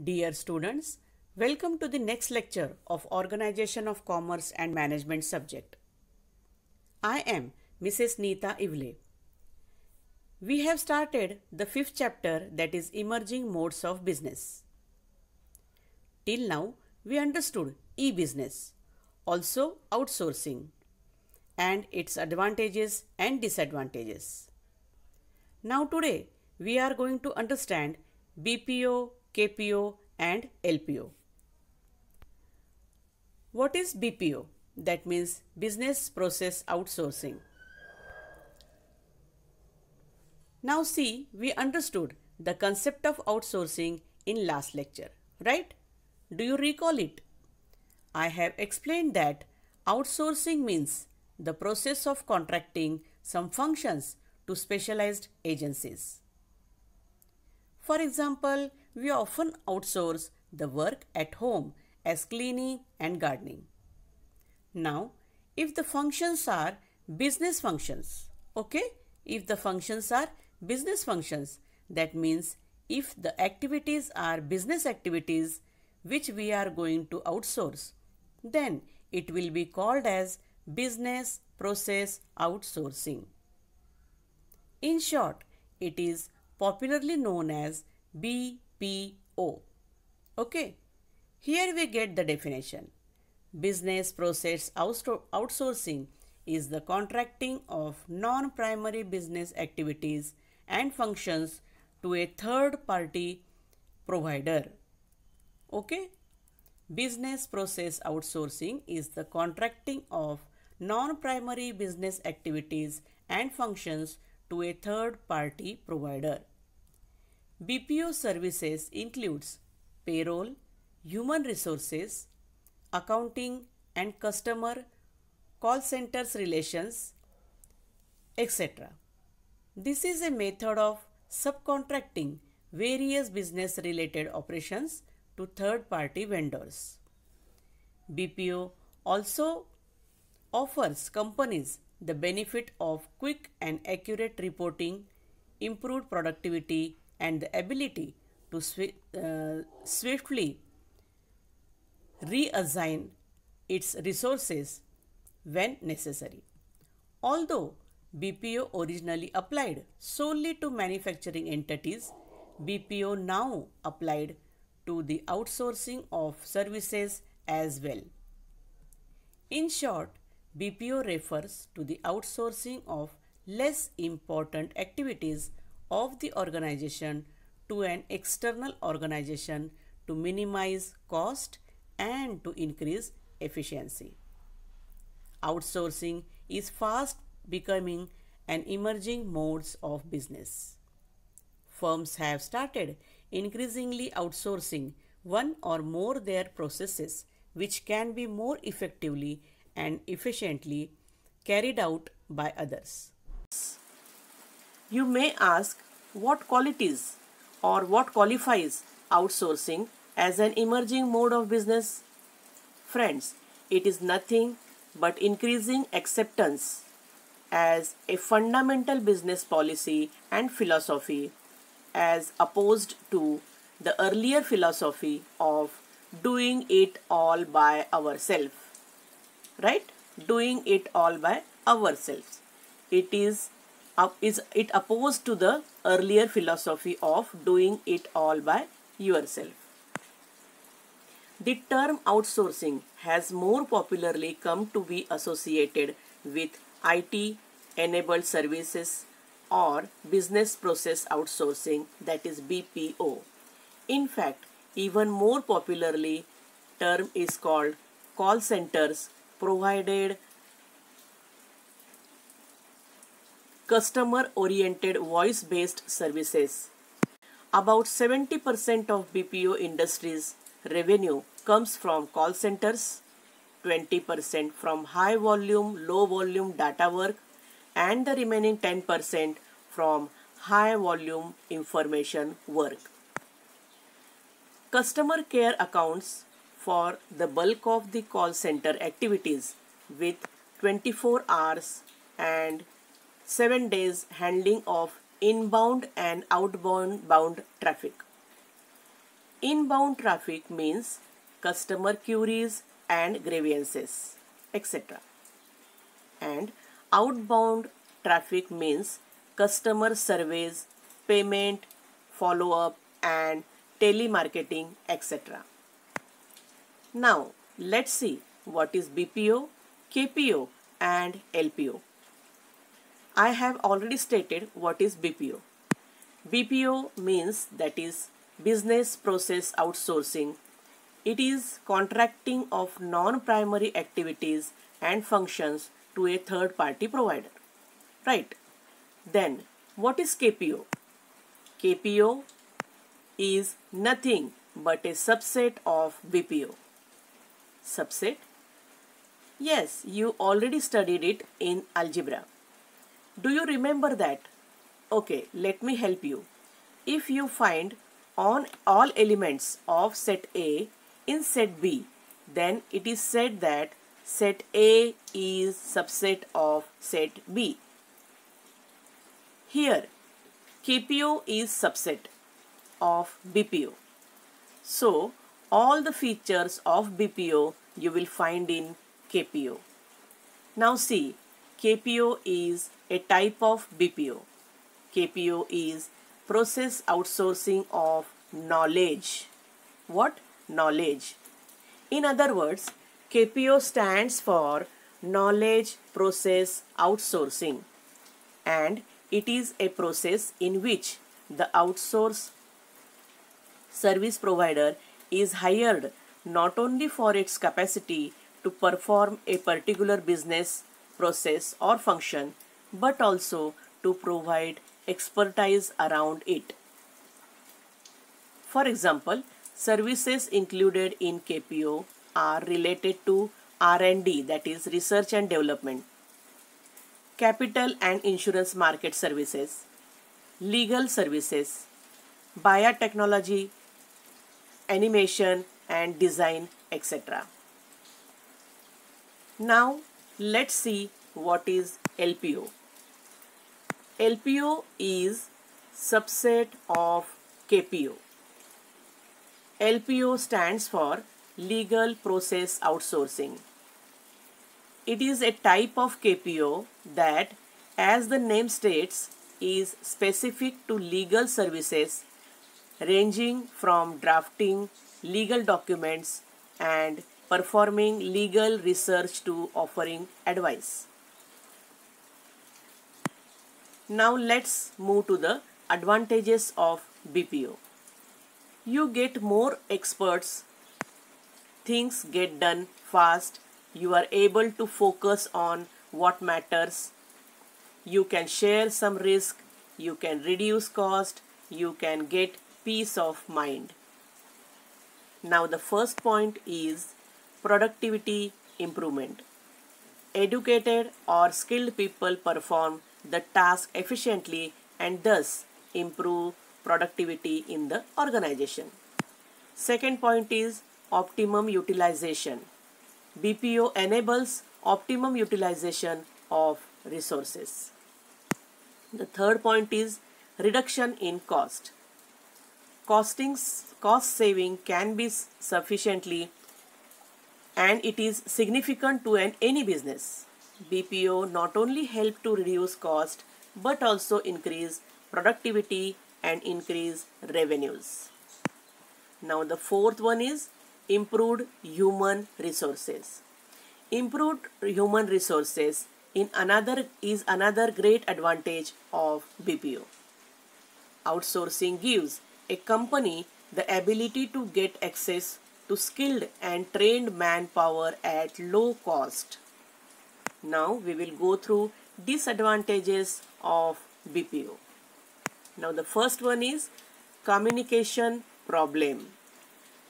Dear students, welcome to the next lecture of Organization of Commerce and Management subject. I am Mrs. Neeta Ivle. We have started the fifth chapter, that is Emerging Modes of Business. Till now, we understood e-business, also outsourcing, and its advantages and disadvantages. Now today, we are going to understand BPO, KPO and LPO. What is BPO? That means Business Process Outsourcing. Now see, we understood the concept of outsourcing in last lecture, right? Do you recall it? I have explained that outsourcing means the process of contracting some functions to specialized agencies. For example, we often outsource the work at home as cleaning and gardening. Now, if the functions are business functions, okay? If the functions are business functions, that means if the activities are business activities which we are going to outsource, then it will be called as business process outsourcing. In short, it is popularly known as BPO. Okay, here we get the definition. Business process outsourcing is the contracting of non-primary business activities and functions to a third party provider. Okay, business process outsourcing is the contracting of non-primary business activities and functions to a third party provider. BPO services includes payroll, human resources, accounting and customer, call centers relations, etc. This is a method of subcontracting various business related operations to third party vendors. BPO also offers companies the benefit of quick and accurate reporting, improved productivity, and the ability to swiftly reassign its resources when necessary. Although BPO originally applied solely to manufacturing entities, BPO now applied to the outsourcing of services as well. In short, BPO refers to the outsourcing of less important activities of the organization to an external organization to minimize cost and to increase efficiency. Outsourcing is fast becoming an emerging modes of business. Firms have started increasingly outsourcing one or more their processes which can be more effectively and efficiently carried out by others. You may ask what qualities or what qualifies outsourcing as an emerging mode of business? Friends, it is nothing but increasing acceptance as a fundamental business policy and philosophy as opposed to the earlier philosophy of doing it all by ourselves. Right? Doing it all by ourselves. It opposed to the earlier philosophy of doing it all by yourself. The term outsourcing has more popularly come to be associated with IT enabled services or business process outsourcing, that is BPO. In fact, even more popularly term is called call centers provided customer oriented voice based services. About 70% of BPO industry's revenue comes from call centers, 20% from high volume, low volume data work, and the remaining 10% from high volume information work. Customer care accounts for the bulk of the call center activities with 24 hours and 7 days handling of inbound and outbound traffic. Inbound traffic means customer queries and grievances, etc. And outbound traffic means customer surveys, payment, follow-up and telemarketing, etc. Now, let's see what is BPO, KPO and LPO. I have already stated what is BPO. BPO means that is business process outsourcing. It is contracting of non-primary activities and functions to a third party provider. Right. Then what is KPO? KPO is nothing but a subset of BPO. Subset? Yes, you already studied it in algebra. Do you remember that? Okay, let me help you. If you find on all elements of set A in set B, then it is said that set A is subset of set B. Here, KPO is subset of BPO. So, all the features of BPO you will find in KPO. Now see, KPO is a type of BPO. KPO is process outsourcing of knowledge. What? Knowledge. In other words, KPO stands for knowledge process outsourcing, and it is a process in which the outsource service provider is hired not only for its capacity to perform a particular business process or function, but also to provide expertise around it. For example, services included in KPO are related to R&D, that is research and development, capital and insurance market services, legal services, biotechnology, animation and design, etc. Now let's see what is LPO. LPO is subset of KPO. LPO stands for legal process outsourcing. It is a type of KPO that, as the name states, is specific to legal services ranging from drafting legal documents and performing legal research to offering advice. Now let's move to the advantages of BPO. You get more experts, things get done fast, you are able to focus on what matters, you can share some risk, you can reduce cost, you can get peace of mind. Now the first point is productivity improvement. Educated or skilled people perform the task efficiently and thus improve productivity in the organization. Second point is optimum utilization. BPO enables optimum utilization of resources. The third point is reduction in cost. Cost saving can be sufficiently and it is significant to any business. BPO not only help to reduce cost but also increase productivity and increase revenues. Now the fourth one is improved human resources. Improved human resources is another great advantage of BPO. Outsourcing gives a company the ability to get access to skilled and trained manpower at low cost. Now we will go through disadvantages of BPO. Now the first one is communication problem.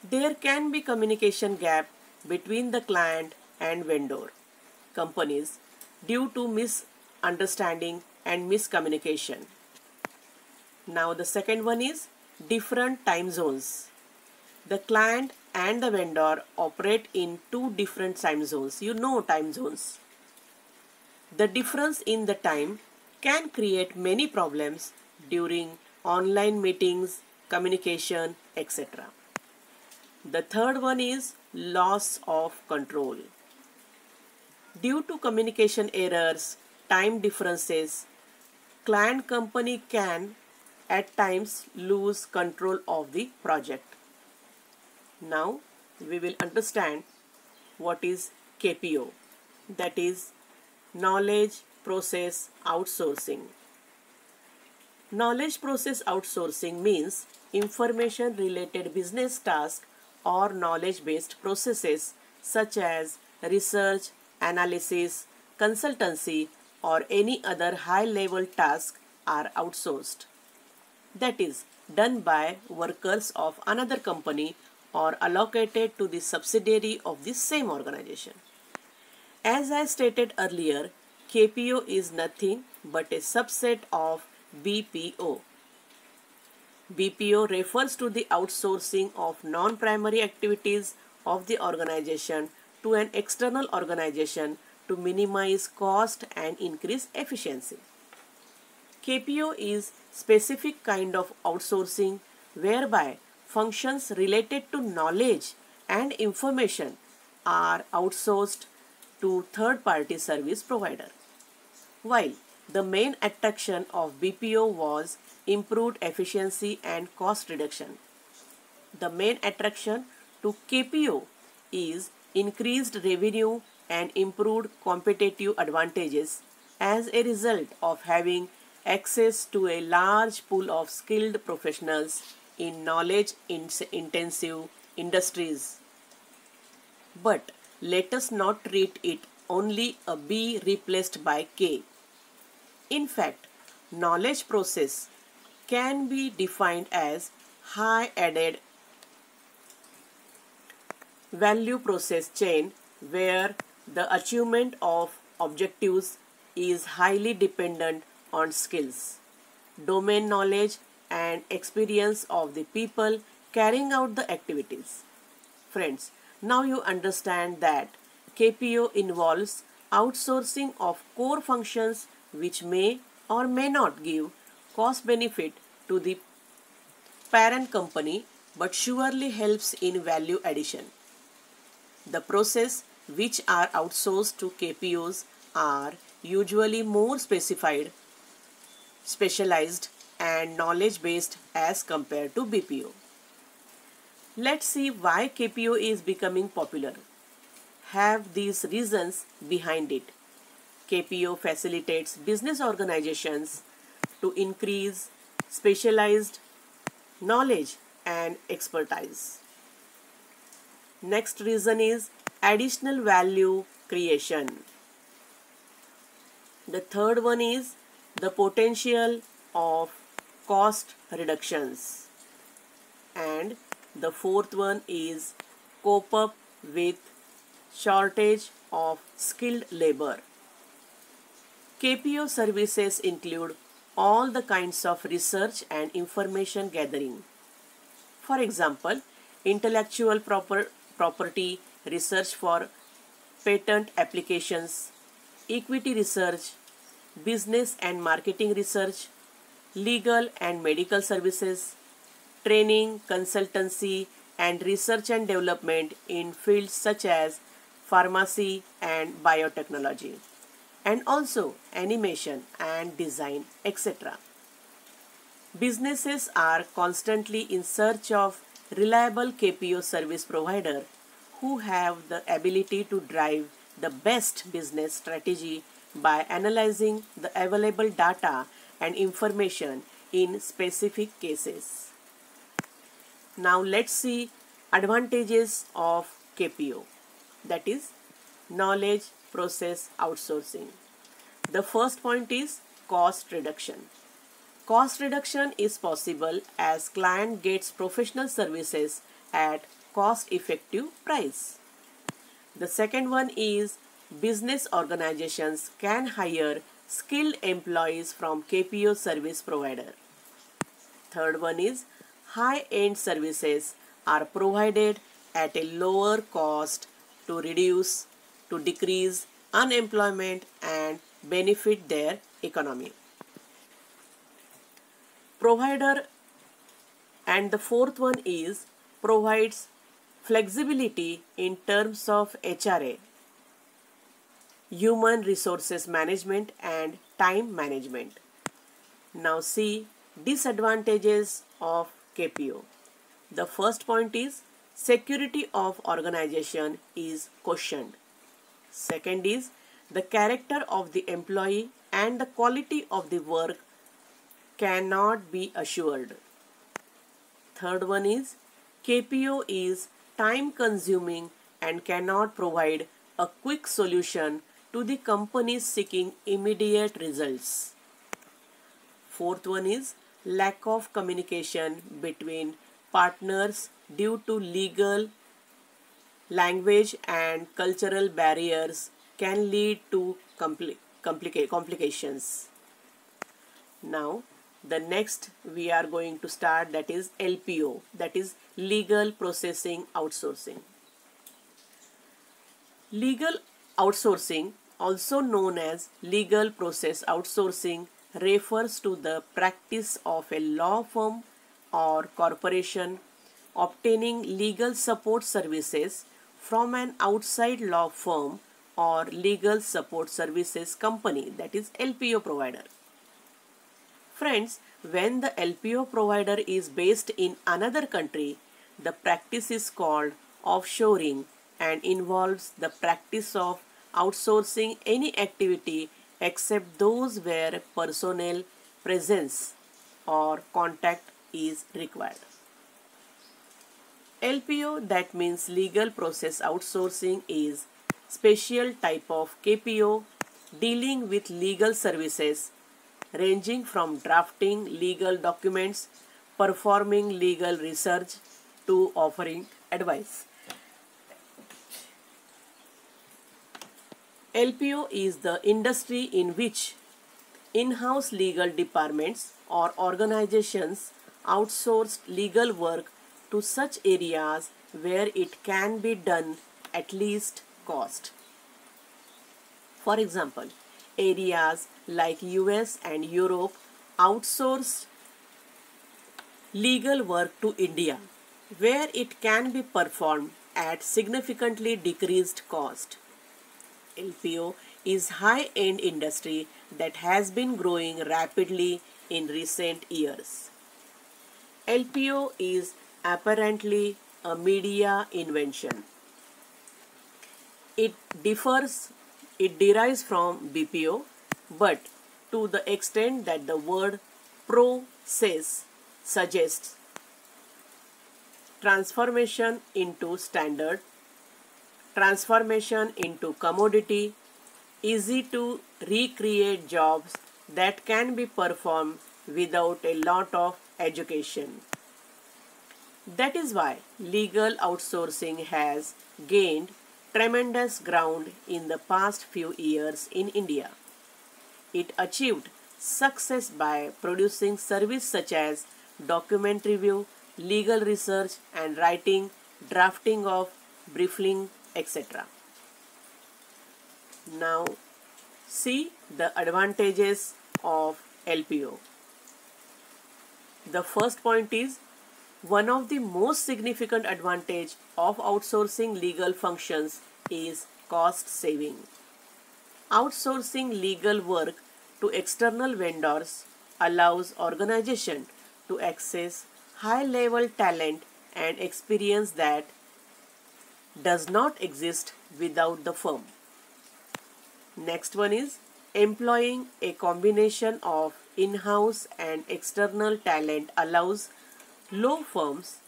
There can be communication gap between the client and vendor companies due to misunderstanding and miscommunication. Now the second one is different time zones. The client and the vendor operate in two different time zones. You know time zones. The difference in the time can create many problems during online meetings, communication, etc. The third one is loss of control. Due to communication errors, time differences, client company can at times lose control of the project. Now we will understand what is KPO, that is knowledge process outsourcing. Knowledge process outsourcing means information related business tasks or knowledge based processes such as research, analysis, consultancy, or any other high level task are outsourced. That is done by workers of another company or allocated to the subsidiary of the same organization. As I stated earlier, KPO is nothing but a subset of BPO. BPO refers to the outsourcing of non-primary activities of the organization to an external organization to minimize cost and increase efficiency. KPO is specific kind of outsourcing whereby functions related to knowledge and information are outsourced to third-party service provider. While the main attraction of BPO was improved efficiency and cost reduction, the main attraction to KPO is increased revenue and improved competitive advantages as a result of having access to a large pool of skilled professionals in knowledge intensive industries. But let us not treat it only a B replaced by K. In fact, knowledge process can be defined as high added value process chain where the achievement of objectives is highly dependent on skills, domain knowledge and experience of the people carrying out the activities. Friends, now you understand that KPO involves outsourcing of core functions which may or may not give cost benefit to the parent company but surely helps in value addition. The process which are outsourced to KPOs are usually more specialized and knowledge based as compared to BPO. Let's see why KPO is becoming popular. Have these reasons behind it. KPO facilitates business organizations to increase specialized knowledge and expertise. Next reason is additional value creation. The third one is the potential of cost reductions. And the fourth one is cope up with shortage of skilled labor. KPO services include all the kinds of research and information gathering. For example, intellectual property research for patent applications, equity research, business and marketing research, legal and medical services, training, consultancy, and research and development in fields such as pharmacy and biotechnology, and also animation and design, etc. Businesses are constantly in search of reliable KPO service provider who have the ability to drive the best business strategy by analyzing the available data and information in specific cases. Now let's see advantages of KPO, that is knowledge process outsourcing. The first point is cost reduction. Cost reduction is possible as client gets professional services at cost effective price. The second one is business organizations can hire skilled employees from KPO service provider. Third one is high-end services are provided at a lower cost to decrease unemployment and benefit their economy. And the fourth one is provides flexibility in terms of HRA, human resources management and time management. Now see disadvantages of KPO. The first point is security of organization is questioned. Second is the character of the employee and the quality of the work cannot be assured. Third one is KPO is time consuming and cannot provide a quick solution to the companies seeking immediate results. Fourth one is lack of communication between partners due to legal, language and cultural barriers can lead to complications. Now, the next we are going to start, that is LPO, that is legal processing outsourcing. Legal outsourcing, also known as legal process outsourcing, refers to the practice of a law firm or corporation obtaining legal support services from an outside law firm or legal support services company, that is LPO provider. Friends, when the LPO provider is based in another country, the practice is called offshoring and involves the practice of outsourcing any activity except those where personnel presence or contact is required. LPO, that means legal process outsourcing, is special type of KPO dealing with legal services ranging from drafting legal documents, performing legal research to offering advice. LPO is the industry in which in-house legal departments or organizations outsource legal work to such areas where it can be done at least cost. For example, areas like US and Europe outsource legal work to India, where it can be performed at significantly decreased cost. LPO is high-end industry that has been growing rapidly in recent years. LPO is apparently a media invention. It derives from BPO, but to the extent that the word process suggests transformation into standard, transformation into commodity, easy to recreate jobs that can be performed without a lot of education. That is why legal outsourcing has gained tremendous ground in the past few years in India. It achieved success by producing services such as document review, legal research and writing, drafting of briefing, etc. Now, see the advantages of LPO. The first point is, one of the most significant advantage of outsourcing legal functions is cost saving. Outsourcing legal work to external vendors allows organizations to access high-level talent and experience that does not exist without the firm. Next one is employing a combination of in-house and external talent allows law firms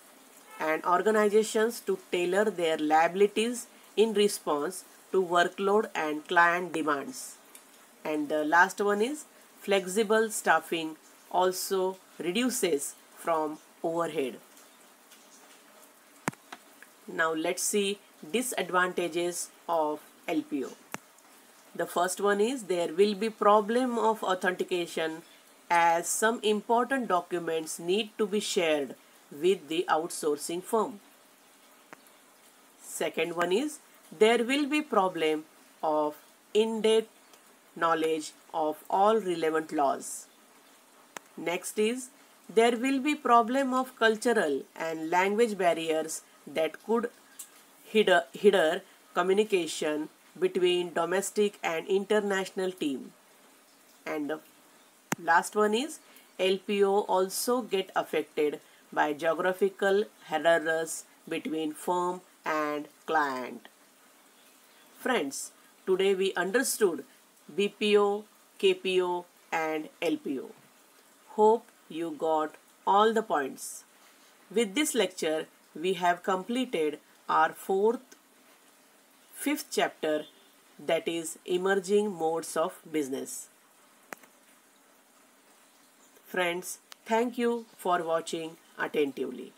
and organizations to tailor their liabilities in response to workload and client demands. And the last one is flexible staffing also reduces from overhead. Now let's see disadvantages of LPO. The first one is there will be problem of authentication as some important documents need to be shared with the outsourcing firm. Second one is there will be problem of in-depth knowledge of all relevant laws. Next is there will be problem of cultural and language barriers that could hinder communication between domestic and international team. And the last one is LPO also get affected by geographical errors between firm and client. Friends, today we understood BPO, KPO and LPO. Hope you got all the points. With this lecture, we have completed our fifth chapter, that is emerging modes of business. Friends, thank you for watching attentively.